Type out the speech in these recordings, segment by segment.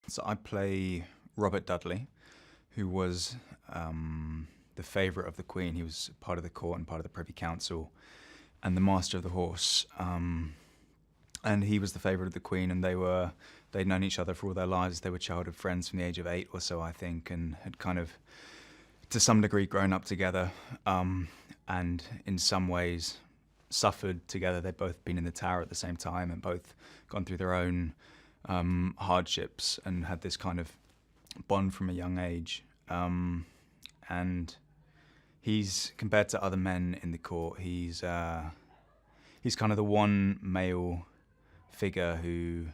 So I play Robert Dudley, who was the favourite of the Queen. He was part of the court and part of the Privy Council and the Master of the Horse. And he was the favourite of the Queen, and they'd known each other for all their lives. They were childhood friends from the age of 8 or so, I think, and had kind of, to some degree, grown up together, and in some ways suffered together. They'd both been in the Tower at the same time and both gone through their own hardships and had this kind of bond from a young age. And he's, compared to other men in the court, he's kind of the one male figure who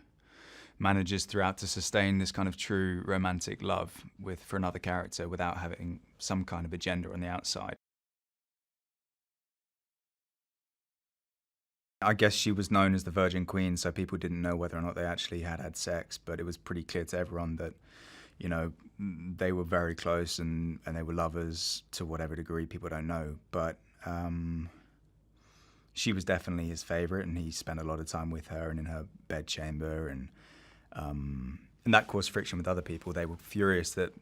manages throughout to sustain this kind of true romantic love for another character without having some kind of agenda on the outside. I guess she was known as the Virgin Queen, so people didn't know whether or not they actually had sex, but it was pretty clear to everyone that, you know, they were very close and they were lovers to whatever degree, people don't know. But she was definitely his favourite, and he spent a lot of time with her and in her bedchamber, and that caused friction with other people. They were furious that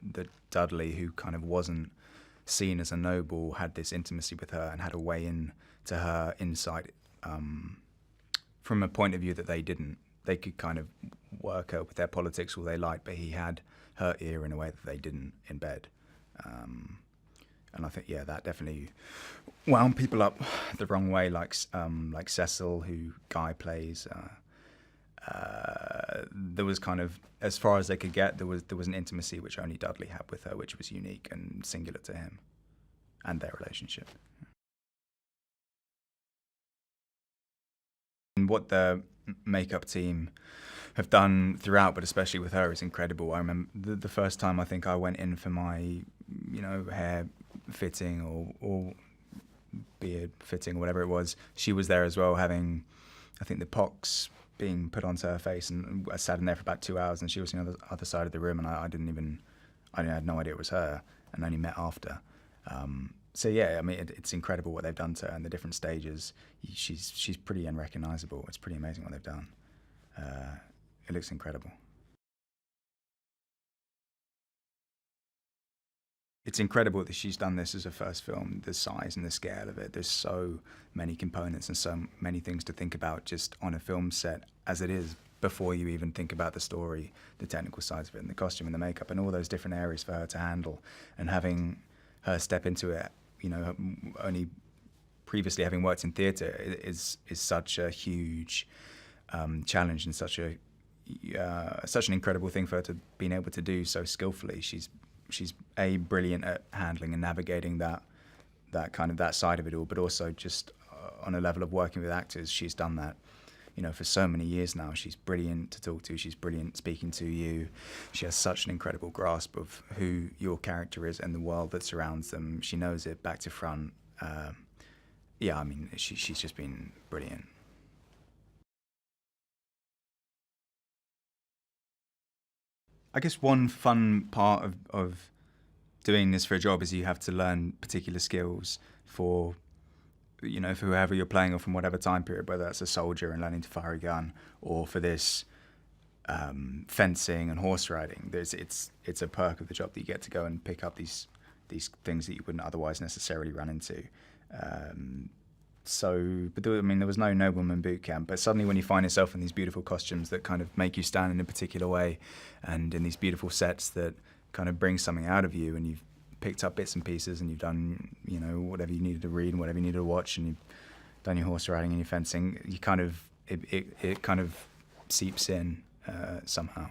Dudley, who kind of wasn't seen as a noble, had this intimacy with her and had a way in to her insight from a point of view that they didn't. They could kind of work out with their politics all they liked, but he had her ear in a way that they didn't in bed. And I think, yeah, that definitely wound people up the wrong way, like Cecil, who Guy plays. There was kind of, as far as they could get, there was an intimacy which only Dudley had with her, which was unique and singular to him and their relationship. And what the makeup team have done throughout, but especially with her, is incredible. I remember the first time I think I went in for my, hair fitting or beard fitting or whatever it was, she was there as well, having, I think, the pox being put onto her face, and I sat in there for about 2 hours, and she was on the other side of the room, and I had no idea it was her, and only met after. So yeah, I mean, it's incredible what they've done to her in the different stages. She's pretty unrecognisable. It's pretty amazing what they've done. It looks incredible. It's incredible that she's done this as a first film, the size and the scale of it. There's so many components and so many things to think about just on a film set as it is, before you even think about the story, the technical sides of it, and the costume and the makeup and all those different areas for her to handle. And having her step into it, only previously having worked in theatre, is such a huge challenge and such an incredible thing for her to been able to do so skillfully. She's brilliant at handling and navigating that side of it all, but also just on a level of working with actors, she's done that, for so many years now. She's brilliant to talk to. She's brilliant speaking to you. She has such an incredible grasp of who your character is and the world that surrounds them. She knows it back to front. She's just been brilliant. I guess one fun part of doing this for a job is you have to learn particular skills for whoever you're playing, or from whatever time period, whether that's a soldier and learning to fire a gun, or for this fencing and horse riding. It's a perk of the job that you get to go and pick up these things that you wouldn't otherwise necessarily run into. There was no nobleman boot camp, but suddenly when you find yourself in these beautiful costumes that kind of make you stand in a particular way, and in these beautiful sets that kind of bring something out of you, and you've picked up bits and pieces, and you've done, whatever you needed to read and whatever you needed to watch, and you've done your horse riding and your fencing, it kind of seeps in somehow.